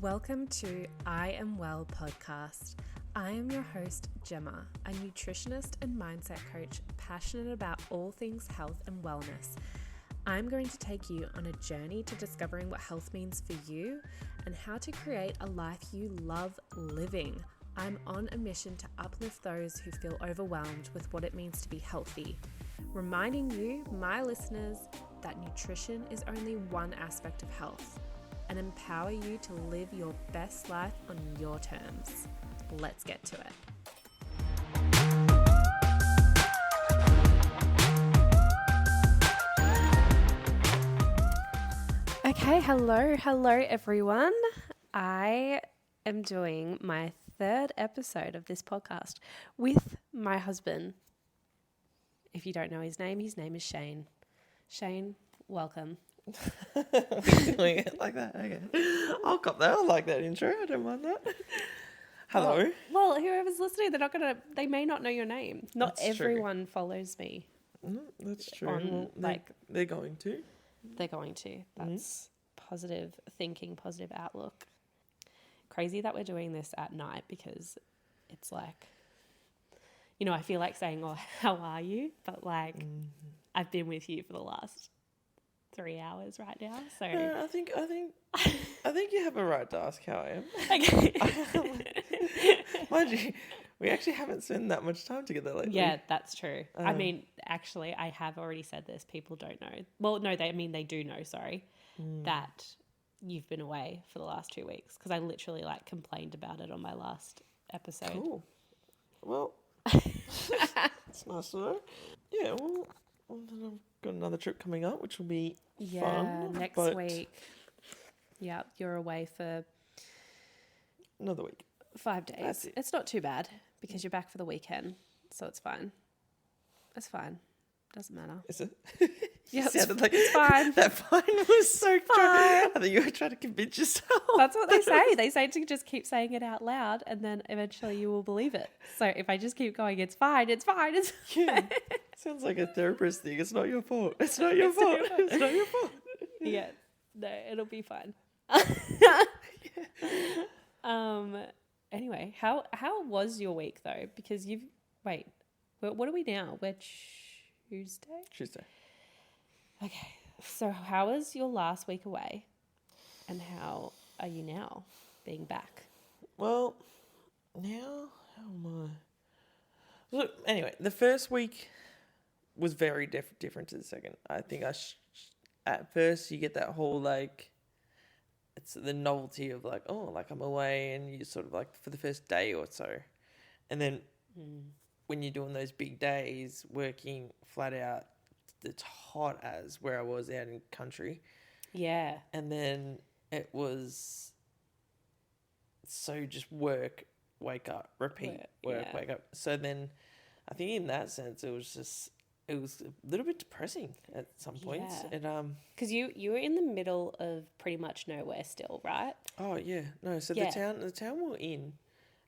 Welcome to I Am Well podcast. I am your host, Gemma, a nutritionist and mindset coach passionate about all things health and wellness. I'm going to take you on a journey to discovering what health means for you and how to create a life you love living. I'm on a mission to uplift those who feel overwhelmed with what it means to be healthy, reminding you, my listeners, that nutrition is only one aspect of health, and empower you to live your best life on your terms. Let's get to it. Okay, hello everyone. I am doing my third episode of this podcast with my husband. If you don't know his name is Shane. Shane, welcome. Doing it like that. Okay, I'll cop that. I like that intro. I don't mind that. Hello. Well, whoever's listening, they may not know your name. Not That's everyone follows me. That's true. On, They're going to. They're going to. That's positive thinking, positive outlook. Crazy that we're doing this at night because it's like, I feel like saying, "Oh, how are you?" But I've been with you for the last 3 hours right now. So I think you have a right to ask how I am. Okay. Mind you, we actually haven't spent that much time together lately. Yeah, that's true. I mean, actually, I have already said this. People don't know. Well, no, they do know, sorry, that you've been away for the last 2 weeks because I literally complained about it on my last episode. Cool. Well, it's nice to know. Yeah, well, then I've got another trip coming up, which will be fun. Next week. Yeah, you're away for another week. 5 days. That's it. It's not too bad because you're back for the weekend, so it's fine. It's fine. Doesn't matter. Is it? Yeah, it's fine. That fine was so Fine. I think you were trying to convince yourself. That's what they say. They say to just keep saying it out loud and then eventually you will believe it. So if I just keep going, it's fine, it's fine, it's fine. Yeah. Sounds like a therapist thing. It's not your fault. It's not your fault. It's not your fault. Yeah. No, it'll be fine. Anyway, how was your week though? Because what are we now? We're Tuesday? Okay. So how was your last week away? And how are you now being back? Well, now, how am I? Look, anyway, the first week was very different to the second. I think at first you get that whole it's the novelty of I'm away, and you sort of for the first day or so. And then when you're doing those big days, working flat out, it's hot as where I was out in country. Yeah. And then it was so just work, wake up, repeat, work, wake up. So then I think in that sense it was a little bit depressing at some points. Yeah. And because you were in the middle of pretty much nowhere still, right? Oh yeah. No, so the town we were in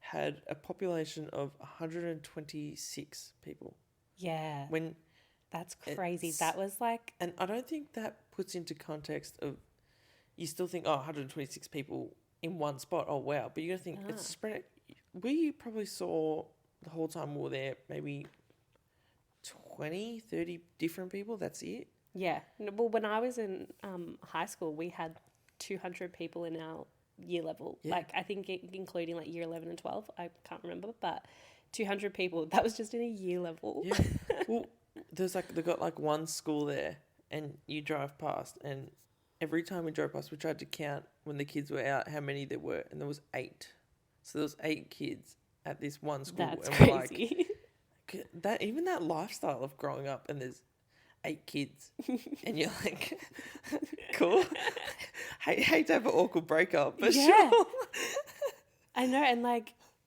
had a population of 126 people. Yeah. When that's crazy. That was and I don't think that puts into context of, you still think, 126 people in one spot. Oh, wow. But you got to think it's spread. We probably saw the whole time we were there maybe 20, 30 different people. That's it. Yeah. Well, when I was in high school, we had 200 people in our year level. Yeah. I think including year 11 and 12. I can't remember, but 200 people. That was just in a year level. Yeah. Well, there's they've got one school there, and you drive past, and every time we drove past, we tried to count when the kids were out how many there were, and there was 8. So there was 8 kids at this one school. That's and crazy. Even that lifestyle of growing up and there's 8 kids and you're like, cool. hate to have an awkward breakup, but yeah. sure. I know, and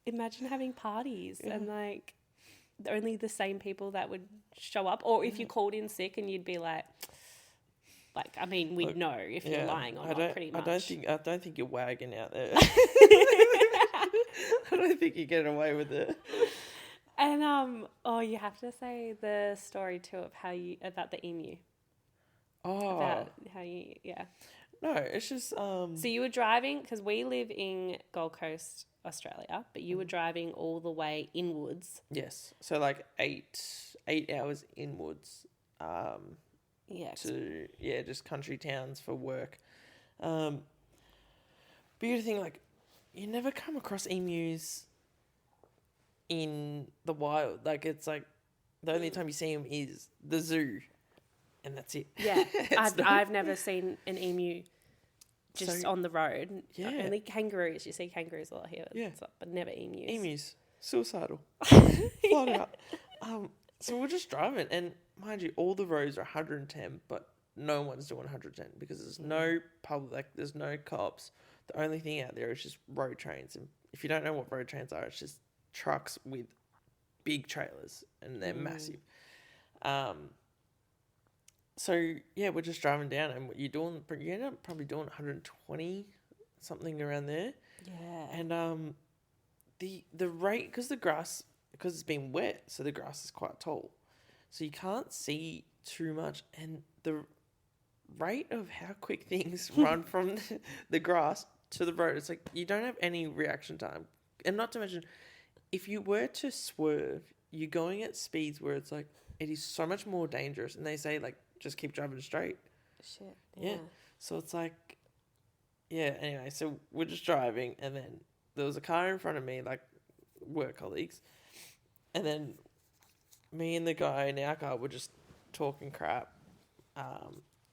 imagine having parties and only the same people that would show up, or if you called in sick and you'd be we'd know if you're lying or not, pretty much. I don't think you're wagging out there. I don't think you're getting away with it. And you have to say the story too of about the emu. Oh, About how you No, it's just So you were driving, because we live in Gold Coast, Australia, but you were driving all the way inwards. yes. So like 8 hours inwards. Yeah. To just country towns for work. But you gotta think, like, you never come across emus in the wild. Like, it's like the only time you see them is the zoo, and that's it. Yeah. I've never seen an emu just on the road. Yeah. Only kangaroos. You see kangaroos a lot here. Yeah. But never emus. Emus, suicidal, flat out. So we're just driving, and mind you, all the roads are 110, but no one's doing 110 because there's no public, there's no cops. The only thing out there is just road trains, and if you don't know what road trains are, it's just trucks with big trailers, and they're massive. So yeah, we're just driving down, and you end up probably doing 120, something around there. Yeah. And the rate, because it's been wet, so the grass is quite tall, so you can't see too much, and the rate of how quick things run from the grass to the road, it's like you don't have any reaction time. And not to mention, if you were to swerve, you're going at speeds where it's like it is so much more dangerous, and they say, like, just keep driving straight. Shit. Yeah. So it's like, yeah, anyway, so we're just driving, and then there was a car in front of me, like work colleagues, and then me and the guy in our car were just talking crap,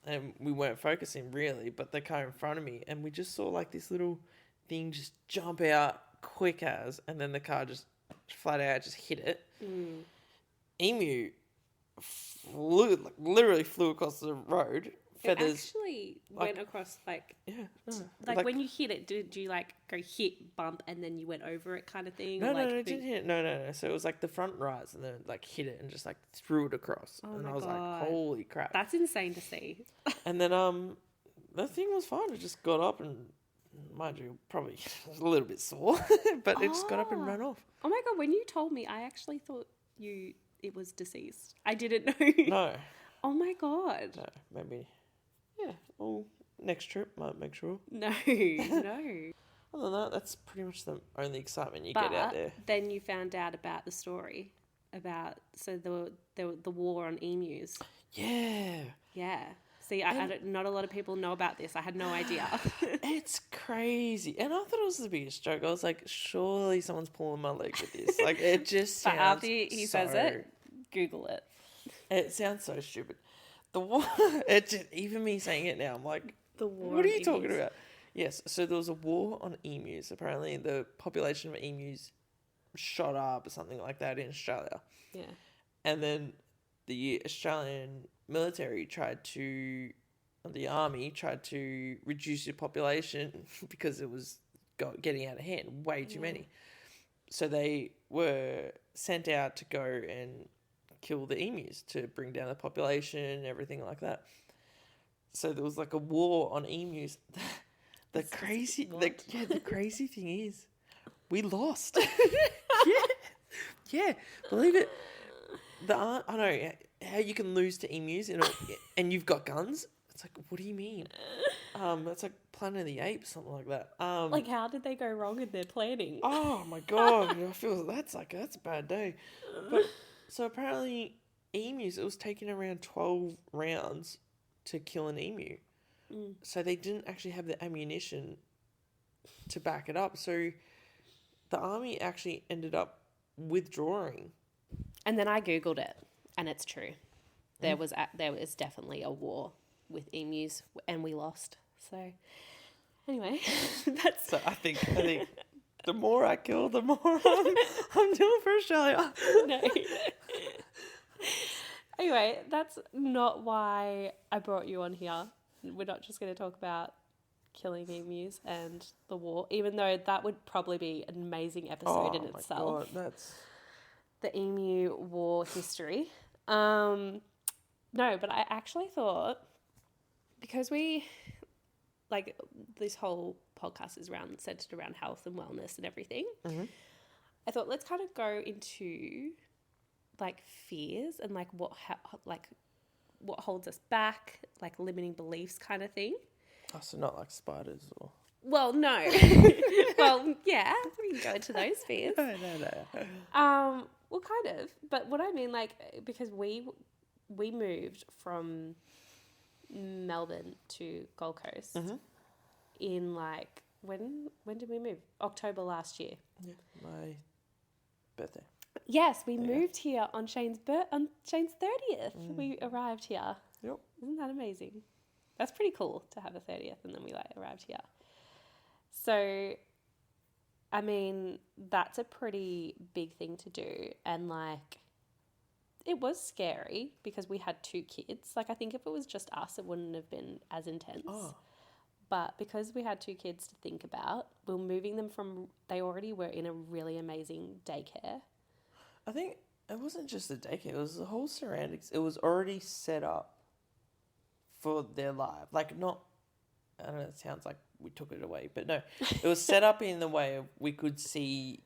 and we weren't focusing really, but the car in front of me, and we just saw like this little thing just jump out quick as, and then the car just flat out just hit it. Emu literally flew across the road. Feathers. It actually went across, like... Yeah. No, like when you hit it, did you, like, go hit, bump, and then you went over it kind of thing? No, it didn't hit it. No. So it was, like, the front rides, and then, like, hit it and just, like, threw it across. Oh, and my I was God. like, holy crap. That's insane to see. And then the thing was fine. It just got up and, mind you, probably was a little bit sore, but it just got up and ran off. Oh, my God. When you told me, I actually thought it was deceased. I didn't know. No. Oh, my God. No, maybe... Yeah, well, next trip might make sure. No. Other than that, that's pretty much the only excitement you get out there. Then you found out about the story about the war on emus. Yeah. Yeah. See, not a lot of people know about this. I had no idea. It's crazy. And I thought it was the biggest joke. I was like, surely someone's pulling my leg with this. Like, it just sounds But after he says it, Google it. It sounds so stupid. The war, even me saying it now, I'm like, the war. What are you talking about? Yes, so there was a war on emus. Apparently, the population of emus shot up or something like that in Australia. Yeah. And then the Australian military the army tried to reduce the population because it was getting out of hand, way too many. So they were sent out to go and kill the emus to bring down the population, everything like that. So there was like a war on emus. The crazy thing is, we lost. yeah, believe it. I know how you can lose to emus, and you've got guns. It's like, what do you mean? It's like Planet of the Apes, something like that. Like, how did they go wrong in their planning? Oh my God, I feel that's a bad day. But so apparently, emus, it was taking around 12 rounds to kill an emu. So they didn't actually have the ammunition to back it up. So the army actually ended up withdrawing. And then I Googled it, and it's true. There was definitely a war with emus, and we lost. So anyway, that's... So I think the more I kill, the more I'm doing for Australia. No. Anyway, that's not why I brought you on here. We're not just going to talk about killing emus and the war, even though that would probably be an amazing episode in itself. God, that's... The emu war history. No, but I actually thought, because this whole podcast is centered around health and wellness and everything, I thought let's kind of go into like fears and what holds us back, like limiting beliefs kind of thing. Oh, so not like spiders or... Well, no. Well, yeah, we can go into those fears. No. Well, kind of. But what I mean, like, because we moved from Melbourne to Gold Coast in like when did we move? October last year. Yeah, my birthday. Yes, we moved here on Shane's 30th. We arrived here. Yep. Isn't that amazing? That's pretty cool to have a 30th and then we like arrived here. So, I mean, that's a pretty big thing to do. And like, it was scary because we had 2 kids. Like, I think if it was just us, it wouldn't have been as intense. Oh. But because we had 2 kids to think about, we were moving them from, they already were in a really amazing daycare. I think it wasn't just the daycare, it was the whole surroundings. It was already set up for their life. Like, not, I don't know, it sounds like we took it away, but no, it was set up in the way of we could see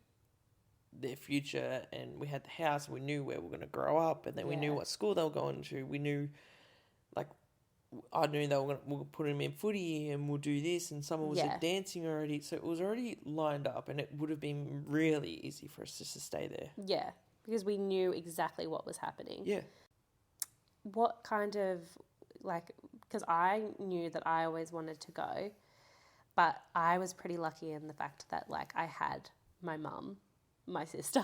their future, and we had the house, and we knew where we were going to grow up, and then we knew what school they were going to. We knew, like, I knew they were going to, we'll put them in footy and we'll do this, and someone was at dancing already, so it was already lined up, and it would have been really easy for us just to stay there. Yeah, because we knew exactly what was happening. Yeah. What kind of, like, because I knew that I always wanted to go, but I was pretty lucky in the fact that, like, I had my mum, my sister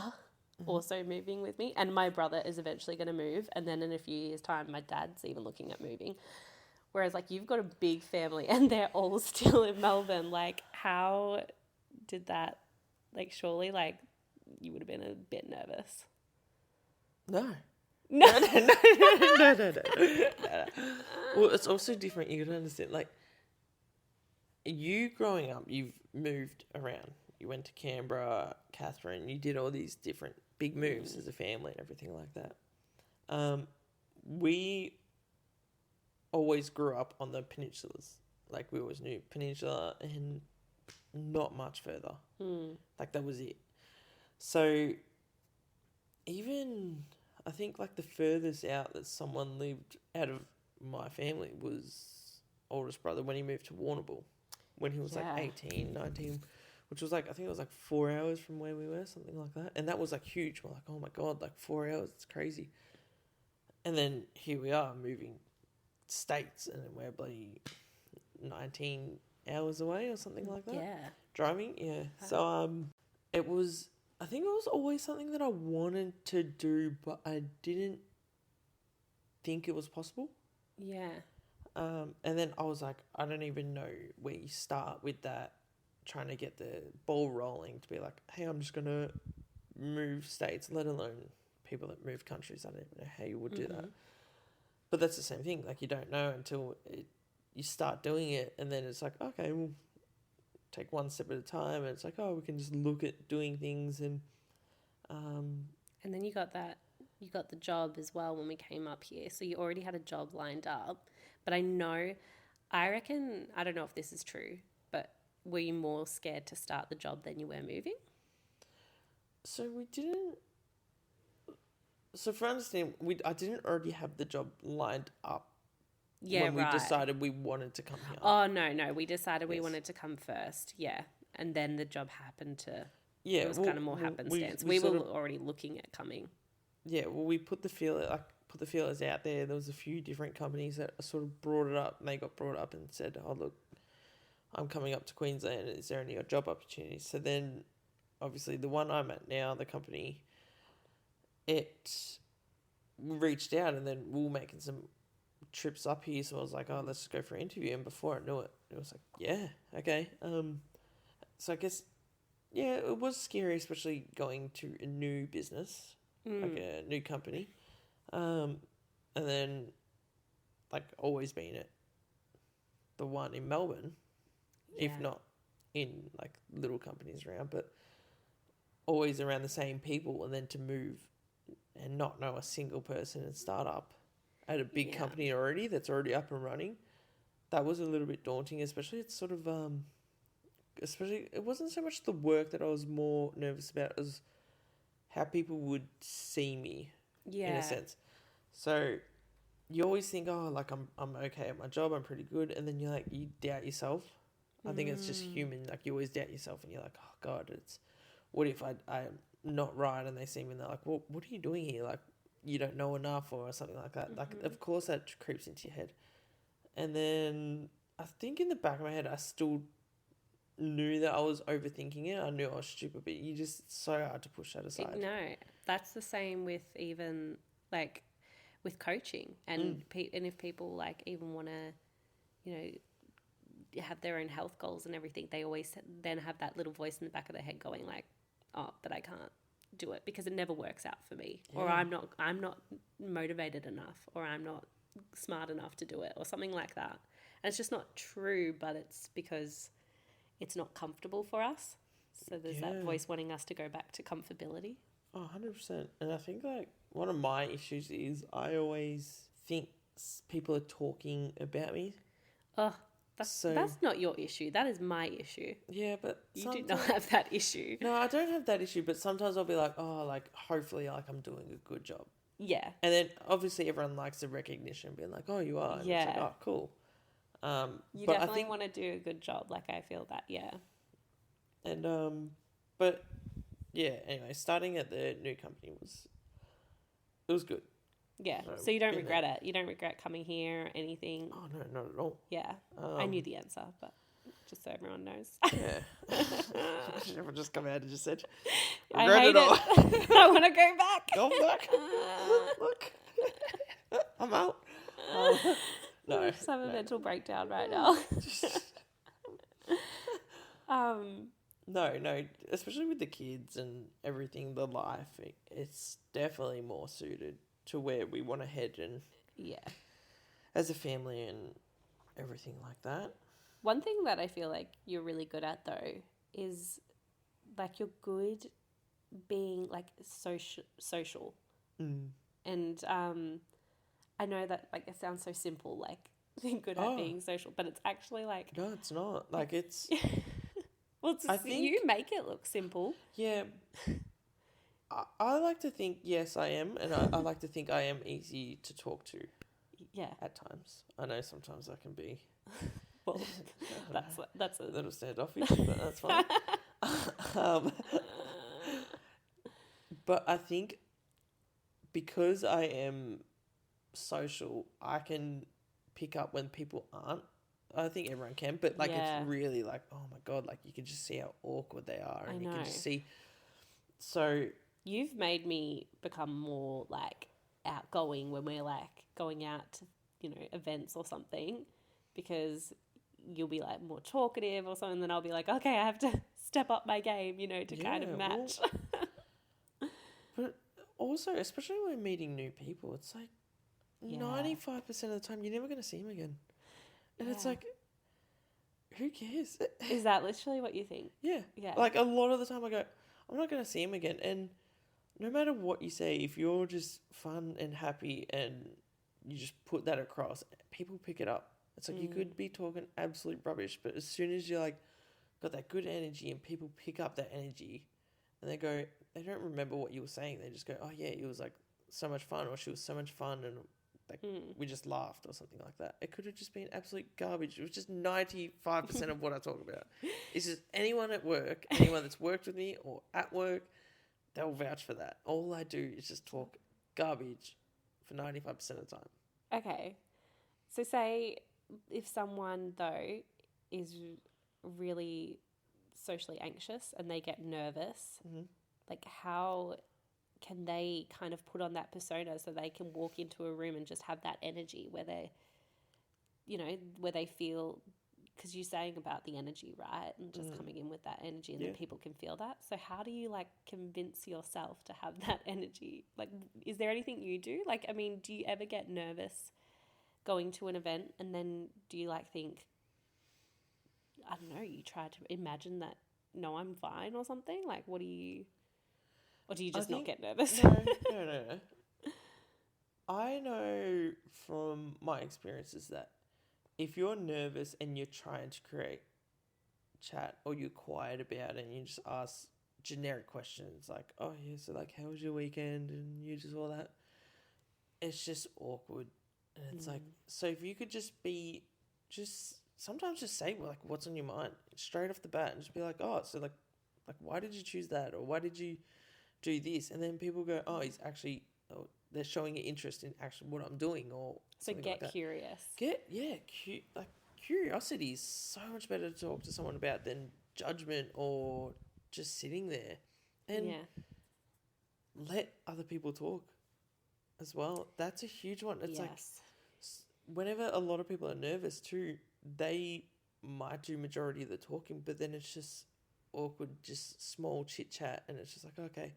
also moving with me, and my brother is eventually going to move, and then in a few years' time, my dad's even looking at moving. Whereas, like, you've got a big family and they're all still in Melbourne. Like, how did that, like, surely, like, you would have been a bit nervous. No. No. No. Well, it's also different. You got to understand, like, you growing up, you've moved around. You went to Canberra, Catherine. You did all these different big moves as a family and everything like that. We always grew up on the peninsulas. Like, we always knew Peninsula and not much further. Like, that was it. So, even, I think, like, the furthest out that someone lived out of my family was oldest brother when he moved to Warrnambool. When he was, like, 18, 19, which was, like, I think it was, like, 4 hours from where we were, something like that. And that was, like, huge. We're like, oh, my God, like, 4 hours, it's crazy. And then here we are moving states, and then we're bloody 19 hours away or something like that. Yeah. Driving, yeah. So it was, I think it was always something that I wanted to do, but I didn't think it was possible. Yeah. And then I was like, I don't even know where you start with that, trying to get the ball rolling to be like, hey, I'm just going to move states, let alone people that move countries. I don't even know how you would do that. But that's the same thing. Like, you don't know until you start doing it, and then it's like, okay, we'll take one step at a time, and it's like, oh, we can just look at doing things. And then you got the job as well when we came up here. So you already had a job lined up. But I reckon, I don't know if this is true, but were you more scared to start the job than you were moving? So we didn't. So for understanding, I didn't already have the job lined up. Yeah, when we decided we wanted to come here. Oh, no. We decided we wanted to come first. Yeah. And then the job happened to... Yeah, it was kind of more happenstance. We were already looking at coming. Yeah, well, we put the feelers out there. There was a few different companies that sort of brought it up, and they got brought up and said, oh, look, I'm coming up to Queensland. Is there any job opportunities? So then, obviously, the one I'm at now, the company, it reached out, and then we were making some trips up here. So I was like, oh, let's just go for an interview. And before I knew it, it was like, yeah, okay. So I guess, yeah, it was scary, especially going to a new business, like a new company. And then, like, always been at the one in Melbourne, if not in, like, little companies around, but always around the same people, and then to move and not know a single person and start up at a big company already that's already up and running, that was a little bit daunting, especially it's sort of, especially, it wasn't so much the work that I was more nervous about as how people would see me, in a sense. So you always think, oh, like I'm okay at my job, I'm pretty good, and then you doubt yourself. I think it's just human. Like you always doubt yourself, and you're like, oh God, what if I'm not right? And they see me and they're like, well, what are you doing here? Like you don't know enough or something like that. Like of course that creeps into your head. And then I think in the back of my head, I still knew that I was overthinking it. I knew I was stupid, but it's so hard to push that aside. No, that's the same with even like with coaching and and if people like even want to, you know, have their own health goals and everything, they always then have that little voice in the back of their head going like, oh, but I can't do it because it never works out for me, or I'm not motivated enough, or I'm not smart enough to do it, or something like that. And it's just not true, but it's because it's not comfortable for us. So there's that voice wanting us to go back to comfortability. Oh, 100%. And I think like one of my issues is I always think people are talking about me. Oh, that's not your issue. That is my issue. Yeah, but you do not have that issue. No, I don't have that issue, but sometimes I'll be like, oh, like hopefully like I'm doing a good job. Yeah. And then obviously everyone likes the recognition, being like, oh, you are. And it's like, oh, cool. You definitely want to do a good job. Like I feel that, yeah. And but yeah, anyway, starting at the new company was good. Yeah. So you don't regret it. You don't regret coming here or anything. Oh no, not at all. Yeah. I knew the answer, but just so everyone knows. Yeah. Everyone just come out and just said, I hate it. I want to go back. Go back. Look. I'm out. No. I just have a mental breakdown right now. No, especially with the kids and everything, the life, it's definitely more suited to where we want to head and as a family and everything like that. One thing that I feel like you're really good at though is like you're good being like social. And I know that like it sounds so simple, like being good at being social, but it's actually like no, it's not. Like it's well, I think you make it look simple. Yeah. I like to think, yes, I am. And I like to think I am easy to talk to. Yeah. At times. I know sometimes I can be. Well, that's a little standoffish, but that's fine. But I think because I am social, I can pick up when people aren't. I think everyone can, but like it's really like, oh my God, like you can just see how awkward they are, and you can just see. So you've made me become more like outgoing when we're like going out to, you know, events or something, because you'll be like more talkative or something, then I'll be like, okay, I have to step up my game, you know, to kind of match. But also, especially when meeting new people, it's like 95% of the time you're never going to see them again. And it's like, who cares? Is that literally what you think? Yeah. Like a lot of the time I go, I'm not going to see him again. And no matter what you say, if you're just fun and happy and you just put that across, people pick it up. It's like you could be talking absolute rubbish, but as soon as you're like got that good energy and people pick up that energy and they don't remember what you were saying. They just go, oh yeah, it was like so much fun, or she was so much fun, and like we just laughed or something like that. It could have just been absolute garbage. It was just 95% of what I talk about. It's just anyone at work, anyone that's worked with me or at work, they'll vouch for that. All I do is just talk garbage for 95% of the time. Okay. So say if someone though is really socially anxious and they get nervous, like how can they kind of put on that persona so they can walk into a room and just have that energy where they, you know, where they feel, because you're saying about the energy, right? And just coming in with that energy, and then people can feel that. So how do you like convince yourself to have that energy? Like, is there anything you do? Like, I mean, do you ever get nervous going to an event, and then do you like think, I don't know, you try to imagine that, no, I'm fine or something? Like, what do you... Or do you just not get nervous? No. I know from my experiences that if you're nervous and you're trying to create chat, or you're quiet about it and you just ask generic questions like, oh yeah, so like how was your weekend, and you just all that, it's just awkward. And it's like, so if you could sometimes just say, well, like, what's on your mind straight off the bat and just be like, oh, so like why did you choose that? Or why did you do this? And then people go, oh, they're showing an interest in actually what I'm doing, or so something get like that. curious. Curiosity is so much better to talk to someone about than judgment or just sitting there. And let other people talk as well. That's a huge one. It's like whenever a lot of people are nervous too, they might do majority of the talking, but then it's just awkward, just small chit chat, and it's just like, okay.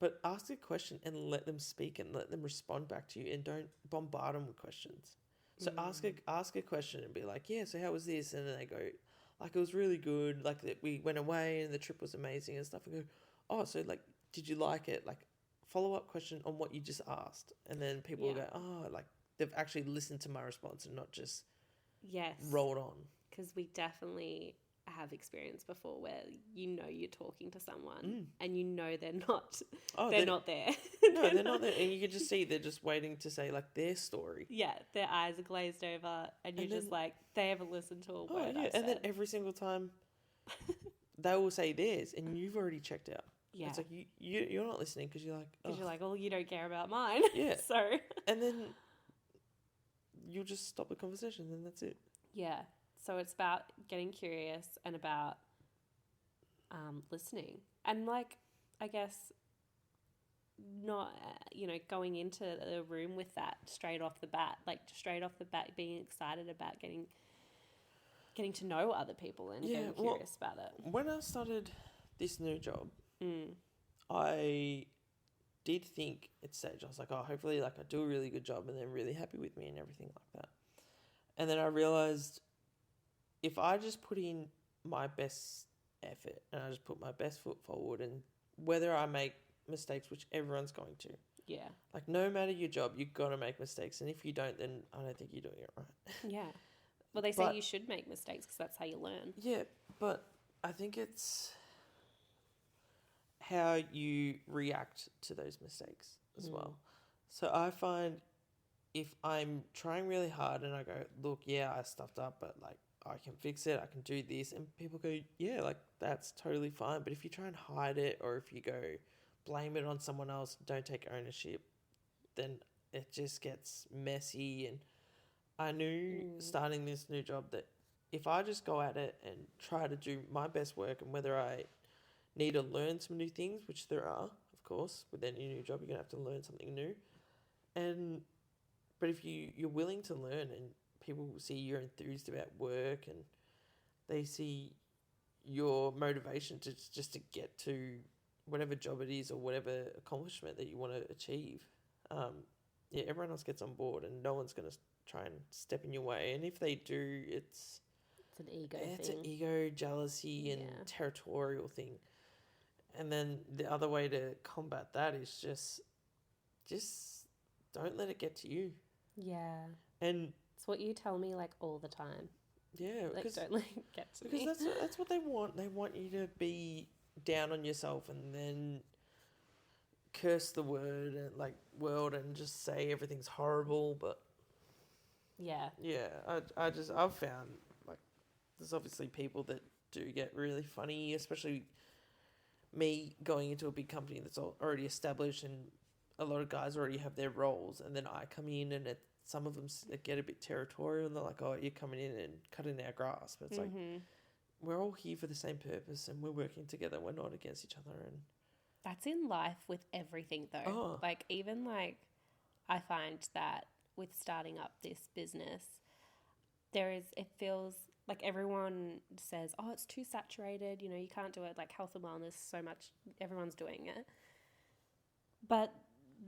But ask a question and let them speak and let them respond back to you, and don't bombard them with questions. So ask a question and be like, yeah, so how was this? And then they go, like, it was really good. Like, we went away and the trip was amazing and stuff. And go, oh, so like, did you like it? Like, follow up question on what you just asked. And then people will go, oh, like, they've actually listened to my response and not just rolled on. Because we definitely have experience before where you're talking to someone and they're not not there. No, they're not there. And you can just see they're just waiting to say like their story. Yeah, their eyes are glazed over and you're just like, they haven't listened to a word I said. And then every single time they will say theirs and you've already checked out. Yeah. It's like you're not listening because you're like... Because you're like, well, you don't care about mine. Yeah. So... And then you'll just stop the conversation and that's it. Yeah. So it's about getting curious and about listening. And like, I guess not, going into the room with that straight off the bat, being excited about getting to know other people and getting curious about it. When I started this new job, I did think at stage, I was like, oh, hopefully like I do a really good job and they're really happy with me and everything like that. And then I realised if I just put in my best effort and I just put my best foot forward, and whether I make mistakes, which everyone's going to. Yeah. Like, no matter your job, you've got to make mistakes. And if you don't, then I don't think you're doing it right. Yeah. Well, they say you should make mistakes because that's how you learn. Yeah, but I think it's how you react to those mistakes as well. So I find if I'm trying really hard and I go, look, yeah, I stuffed up, but like I can fix it, I can do this, and people go, yeah, like that's totally fine. But if you try and hide it, or if you go blame it on someone else, don't take ownership, then it just gets messy. And I knew starting this new job that if I just go at it and try to do my best work, and whether I need to learn some new things, which there are, of course, with any new job, you're going to have to learn something new. But if you're willing to learn and people see you're enthused about work and they see your motivation to just to get to whatever job it is or whatever accomplishment that you want to achieve, everyone else gets on board and no one's going to try and step in your way. And if they do, it's an ego thing. It's an ego, jealousy, and territorial thing. And then the other way to combat that is just don't let it get to you. Yeah. And it's what you tell me like all the time. Yeah, like, don't let it get to me. Because that's what they want. They want you to be down on yourself and then curse the world and just say everything's horrible. But yeah, I've found like there's obviously people that do get really funny, especially me going into a big company that's already established and a lot of guys already have their roles, and then I come in and some of them get a bit territorial and they're like, oh, you're coming in and cutting our grass. But it's like, we're all here for the same purpose and we're working together. We're not against each other. And that's in life with everything though. Oh. Like even like I find that with starting up this business, it feels like everyone says, oh, it's too saturated. You can't do it. Like health and wellness, so much, everyone's doing it. But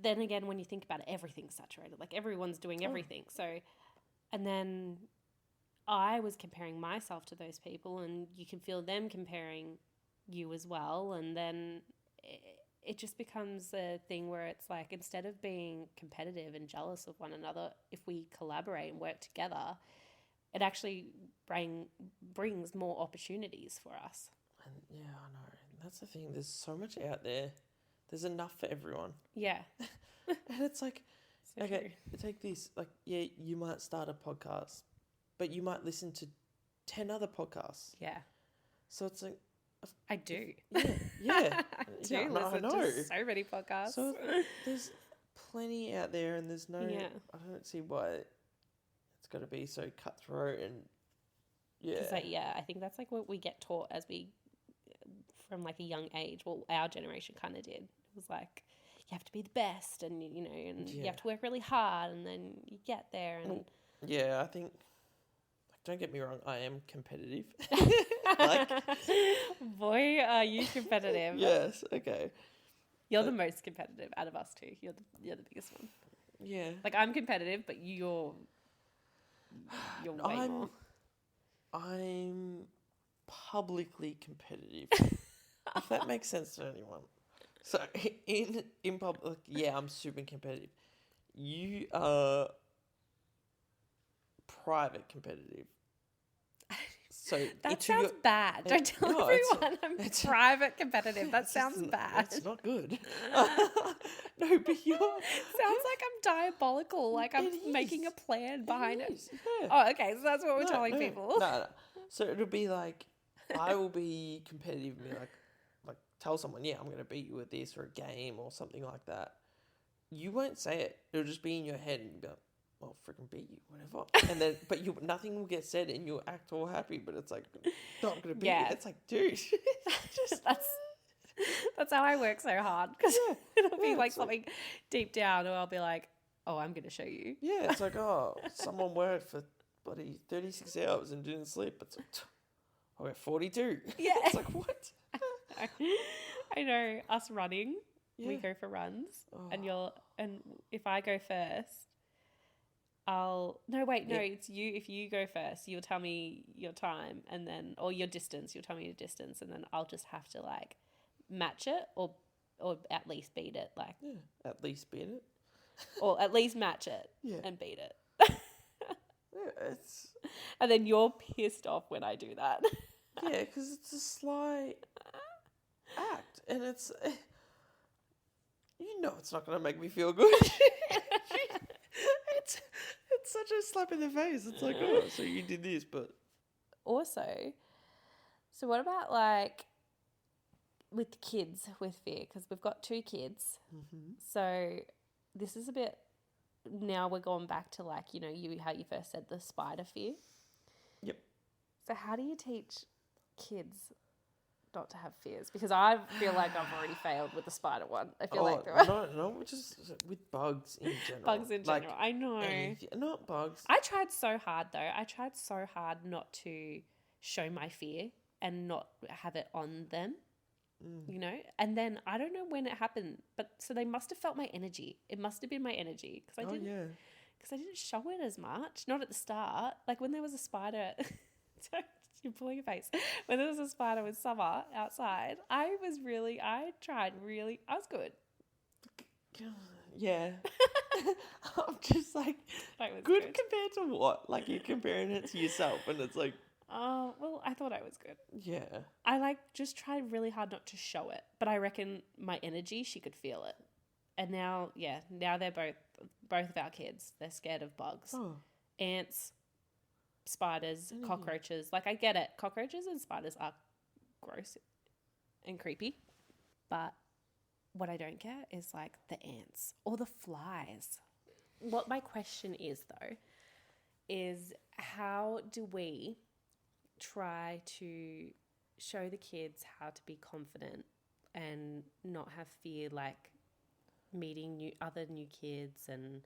then again, when you think about it, everything's saturated. Like everyone's doing everything. So, and then I was comparing myself to those people, and you can feel them comparing you as well. And then it just becomes a thing where it's like, instead of being competitive and jealous of one another, if we collaborate and work together, it actually brings more opportunities for us. And yeah, I know. That's the thing. There's so much out there. There's enough for everyone. Yeah. And it's like, So Okay, take this. Like, yeah, you might start a podcast, but you might listen to 10 other podcasts. Yeah. So it's like... I do. Yeah. I do listen to so many podcasts. So there's plenty out there, and there's no... Yeah. I don't see why it's got to be so cutthroat and... Yeah. Because, I think that's like what we get taught as we... From like a young age. Well, our generation kind of did. It was like... You have to be the best, and and you have to work really hard, and then you get there. And yeah, I think. Don't get me wrong, I am competitive. Boy, are you competitive? Yes. Okay. You're the most competitive out of us two. You're the biggest one. Yeah. Like, I'm competitive, but you're way more. I'm publicly competitive. If that makes sense to anyone. So in public, I'm super competitive. You are private competitive. So that sounds bad. Don't tell everyone I'm private competitive. That sounds bad. It's not good. No, but you're... Sounds like I'm diabolical. Like I'm making a plan behind it. Yeah. Oh, okay. So that's what we're telling people. No. So it'll be like, I will be competitive and be like tell someone, I'm going to beat you at this or a game or something like that. You won't say it. It'll just be in your head and you'll be like, I'll freaking beat you, whatever. And then, but nothing will get said and you'll act all happy, but it's like, not going to beat you. It's like, dude. That's how I work so hard, because it'll be like something deep down, or I'll be like, oh, I'm going to show you. Yeah, it's like, someone worked for bloody 36 hours and didn't sleep. It's like, I got 42. Yeah. It's like, what? I know, us running, we go for runs, and if I go first, it's you. If you go first, you'll tell me your time, and then, or your distance, you'll tell me your distance, and then I'll just have to like match it or at least beat it. Like, at least beat it. Or at least match it and beat it. It's... And then you're pissed off when I do that. Yeah, because it's a sly act, and it's it's not going to make me feel good. it's such a slap in the face. It's like, so you did this, but also, so what about like with kids with fear? Because we've got 2 kids, so this is a bit. Now we're going back to like how you first said the spider fear. Yep. So how do you teach kids not to have fears? Because I feel like I've already failed with the spider one. I feel like no, just with bugs in general. Bugs in general, I know. Not bugs. I tried so hard though. I tried so hard not to show my fear and not have it on them. And then I don't know when it happened, but so they must have felt my energy. It must have been my energy because I didn't show it as much. Not at the start. Like when there was a spider. You're pulling your face. When there was a spider with Summer outside, I was good. Yeah. I'm just like, good compared to what? Like you're comparing it to yourself and it's like... Oh, well, I thought I was good. Yeah. I just tried really hard not to show it, but I reckon my energy, she could feel it. And now they're both of our kids, they're scared of bugs. Ants, spiders, cockroaches. Like, I get it. Cockroaches and spiders are gross and creepy. But what I don't get is, like, the ants or the flies. What my question is, though, is how do we try to show the kids how to be confident and not have fear, like, meeting other new kids and...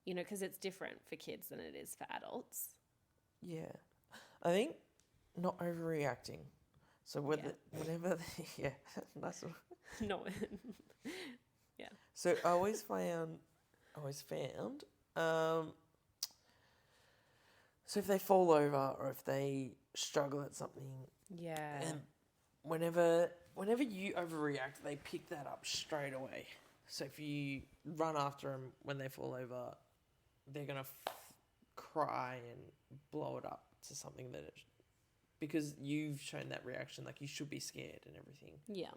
because it's different for kids than it is for adults. Yeah. I think not overreacting. So whenever... that's what... No. Yeah. So I always found... so if they fall over or if they struggle at something... Yeah. And whenever you overreact, they pick that up straight away. So if you run after them when they fall over... they're going to cry and blow it up to something that because you've shown that reaction, like you should be scared and everything. Yeah.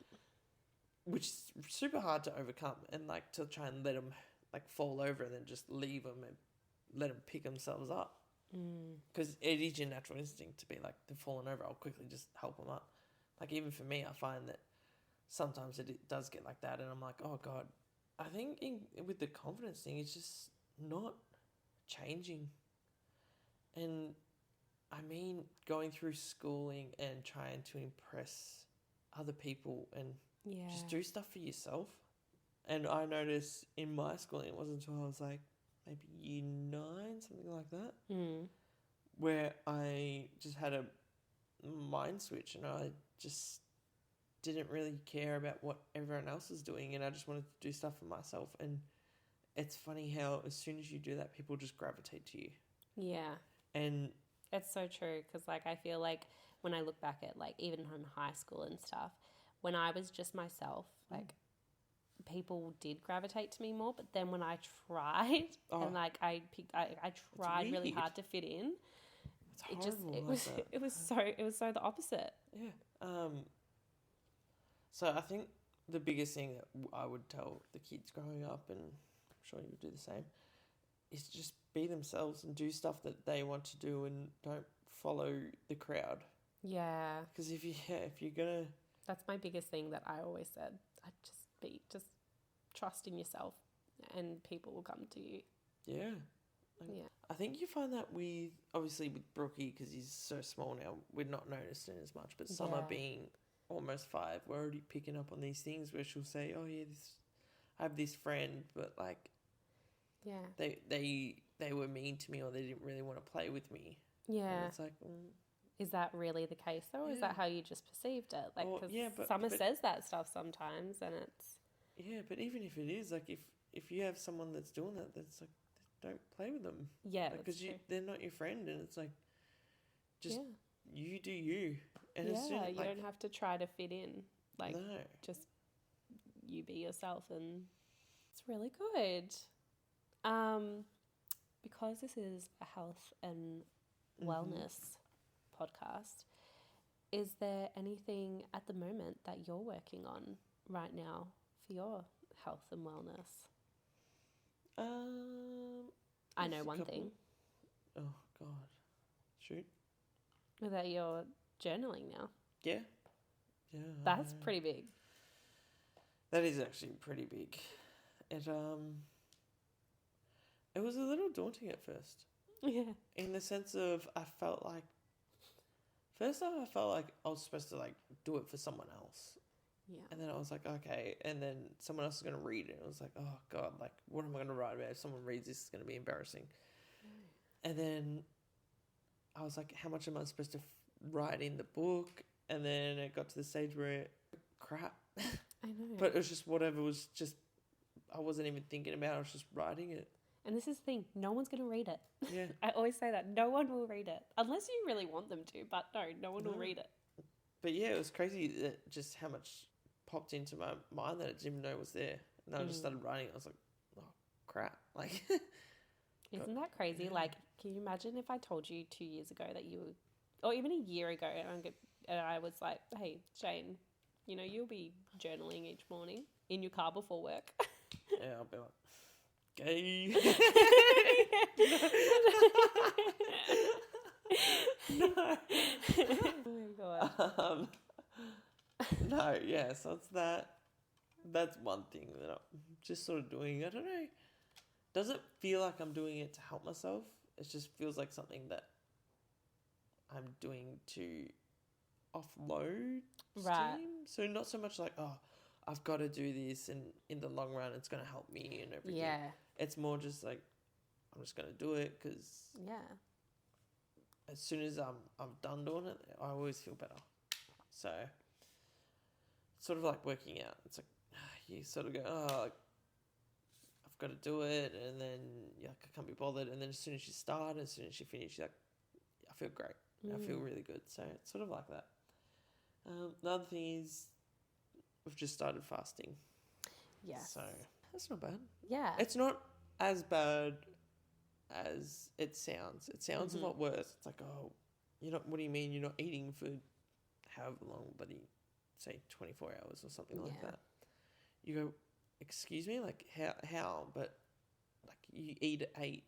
Which is super hard to overcome and like to try and let them like fall over and then just leave them and let them pick themselves up. Because it is your natural instinct to be like, they're falling over, I'll quickly just help them up. Like, even for me, I find that sometimes it does get like that, and I'm like, oh God. I think with the confidence thing, it's just not changing. And I mean, going through schooling and trying to impress other people and just do stuff for yourself. And I noticed in my schooling, it wasn't until I was like maybe year 9, something like that, where I just had a mind switch, and I just didn't really care about what everyone else was doing, and I just wanted to do stuff for myself. And it's funny how as soon as you do that, people just gravitate to you. Yeah. And it's so true, because like I feel like when I look back at like even in high school and stuff, when I was just myself, like people did gravitate to me more. But then when I tried and like I tried really hard to fit in, it was so the opposite. Yeah. So I think the biggest thing that I would tell the kids growing up, and I'm sure you would do the same, is just be themselves and do stuff that they want to do, and don't follow the crowd. Yeah. Because if you're gonna, that's my biggest thing that I always said. Just trust in yourself, and people will come to you. Yeah. I think you find that obviously with Brookie, because he's so small now, we're not noticing as much. But Summer being almost 5, we're already picking up on these things where she'll say, "Oh yeah, I have this friend," but like, they were mean to me, or they didn't really want to play with me. Yeah, and it's like, is that really the case though? Or is that how you just perceived it? Like, because Summer says that stuff sometimes, and it's but even if it is, like, if you have someone that's doing that, that's like, don't play with them. Yeah, because they're not your friend, and it's like, just you do you. And you don't have to try to fit in. Like, no. Just you be yourself, and it's really good. Because this is a health and wellness podcast, is there anything at the moment that you're working on right now for your health and wellness? I know one thing. Oh God, shoot! That you're journaling now. Yeah. That's pretty big. That is actually pretty big. It was a little daunting at first. Yeah. In the sense of, I felt like first off, I felt like I was supposed to like do it for someone else. Yeah. And then I was like, okay. And then someone else is going to read it. I was like, oh God, like, what am I going to write about? If someone reads this, it's going to be embarrassing. And then I was like, how much am I supposed to write in the book? And then it got to the stage where, crap. I know. But it was just whatever was just, I wasn't even thinking about it. I was just writing it. And this is the thing, no one's going to read it. Yeah. I always say that. No one will read it. Unless you really want them to, but no one will read it. But yeah, it was crazy that just how much popped into my mind that I didn't even know was there. And then I just started writing. I was like, oh, crap. Like, isn't that crazy? Yeah. Like, can you imagine if I told you 2 years ago that you would, or even a year ago, and I was like, hey, Shane, you'll be journaling each morning in your car before work. Yeah, I'll be like, gay. No. Oh my God. No, yeah, so it's that. That's one thing that I'm just sort of doing. I don't know. Doesn't feel like I'm doing it to help myself. It just feels like something that I'm doing to offload steam. So not so much like, oh, I've got to do this, and in the long run, it's going to help me and everything. Yeah. It's more just like, I'm just going to do it because as soon as I'm done doing it, I always feel better. So it's sort of like working out. It's like you sort of go, oh, I've got to do it, and then you're like, I can't be bothered. And then as soon as you start, as soon as you finish, you're like, I feel great. I feel really good. So it's sort of like that. The other thing is, we've just started fasting. Yes. So that's not bad. Yeah. It's not as bad as it sounds. It sounds a lot worse. It's like, oh, what do you mean you're not eating for however long, buddy? Say 24 hours or something like that. You go, excuse me? Like, how? But you eat at 8,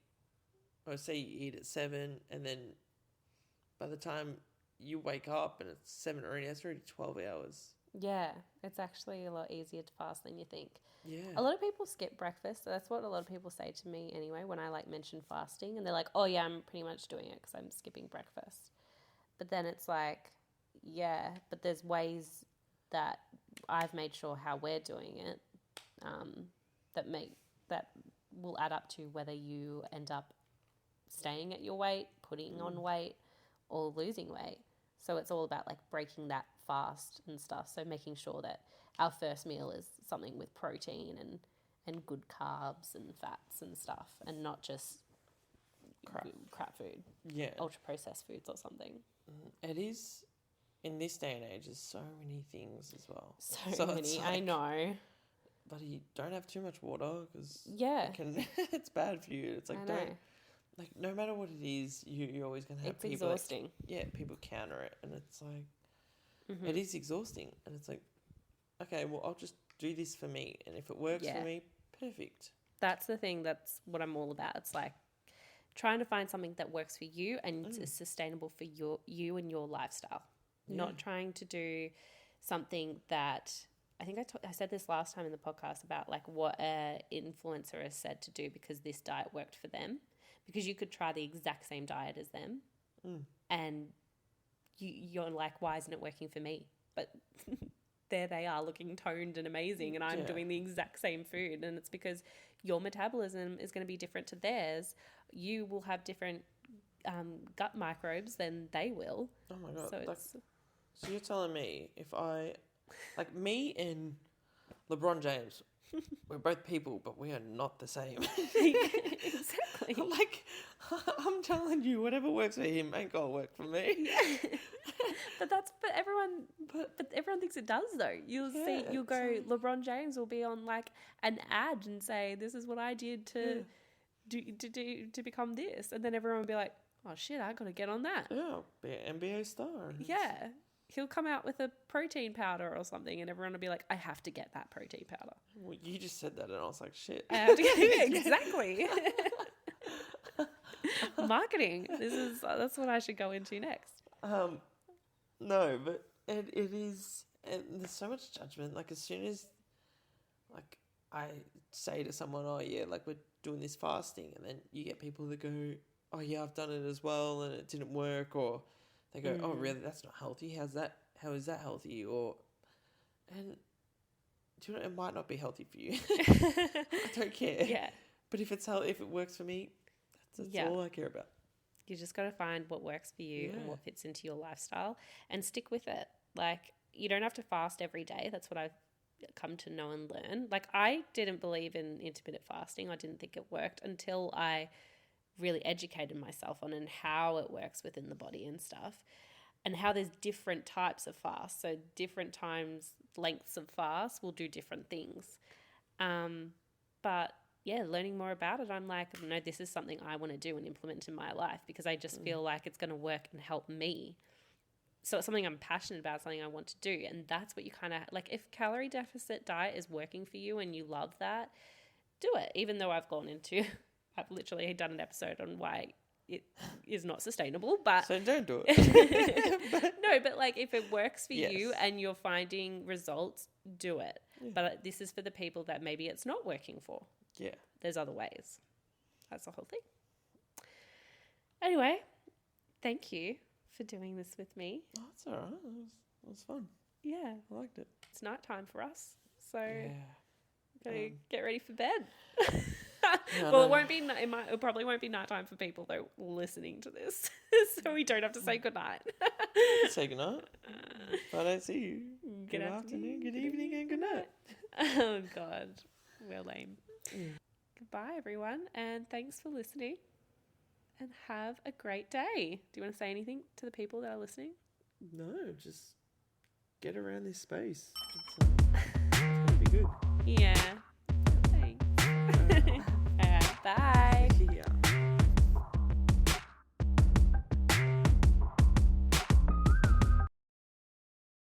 or say you eat at 7, and then by the time you wake up and it's 7 already, that's already 12 hours. Yeah, it's actually a lot easier to fast than you think. Yeah. A lot of people skip breakfast. So that's what a lot of people say to me anyway when I like mention fasting, and they're like, oh yeah, I'm pretty much doing it because I'm skipping breakfast. But then it's like, yeah, but there's ways that I've made sure how we're doing it that will add up to whether you end up staying at your weight, putting on weight, or losing weight. So it's all about like breaking that fast and stuff. So making sure that our first meal is something with protein and good carbs and fats and stuff, and not just crap food. Yeah. Ultra processed foods or something. It is, in this day and age, there's so many things as well. So many, like, I know. But you don't have too much water because it's bad for you. It's like, no matter what it is, you're always going to have people. It's exhausting. People counter it. And it's like, it is exhausting. And it's like, okay, well, I'll just do this for me. And if it works for me, perfect. That's the thing. That's what I'm all about. It's like trying to find something that works for you and is sustainable for you and your lifestyle. Yeah. Not trying to do something that... I think I said this last time in the podcast about like what an influencer has said to do because this diet worked for them. Because you could try the exact same diet as them and you're like, why isn't it working for me? But there they are looking toned and amazing and I'm doing the exact same food. And it's because your metabolism is going to be different to theirs. You will have different gut microbes than they will. Oh my God. So you're telling me if I... Like me and LeBron James, we're both people, but we are not the same. Exactly. Like, I'm telling you, whatever works for him ain't gonna work for me. Yeah. But everyone thinks it does though. You'll go, LeBron James will be on like an ad and say, this is what I did to become this. And then everyone will be like, oh shit, I gotta get on that. Yeah, be an NBA star. Yeah. He'll come out with a protein powder or something and everyone will be like, I have to get that protein powder. Well, you just said that and I was like, shit. I have to get it. Exactly. Marketing. That's what I should go into next. No, but it is, and there's so much judgment. Like as soon as like I say to someone, oh yeah, like we're doing this fasting, and then you get people that go, oh yeah, I've done it as well and it didn't work, or they go, oh really, that's not healthy. How is that healthy? And do you know, it might not be healthy for you. I don't care. Yeah. But if it works for me, that's all I care about. You just got to find what works for you and what fits into your lifestyle and stick with it. Like, you don't have to fast every day. That's what I've come to know and learn. Like, I didn't believe in intermittent fasting. I didn't think it worked until I really educated myself on and how it works within the body and stuff, and how there's different types of fast. So different times, lengths of fast will do different things. But yeah, learning more about it, I'm like, no, this is something I want to do and implement in my life because I just feel like it's going to work and help me. So it's something I'm passionate about, something I want to do. And that's what you kind of like, if calorie deficit diet is working for you and you love that, do it. Even though I've I've literally done an episode on why it is not sustainable, but so don't do it. No, but like if it works for you and you're finding results, do it. Yeah. But this is for the people that maybe it's not working for. Yeah. There's other ways. That's the whole thing. Anyway, thank you for doing this with me. Oh, that's all right. It was fun. Yeah. I liked it. It's nighttime for us. So gotta get ready for bed. Well, it probably won't be nighttime for people though listening to this, so we don't have to say goodnight. Say goodnight. If I don't see you, good afternoon, good evening, and good night. Oh God, we're lame. Goodbye, everyone, and thanks for listening. And have a great day. Do you want to say anything to the people that are listening? No, just get around this space. It's gonna be good.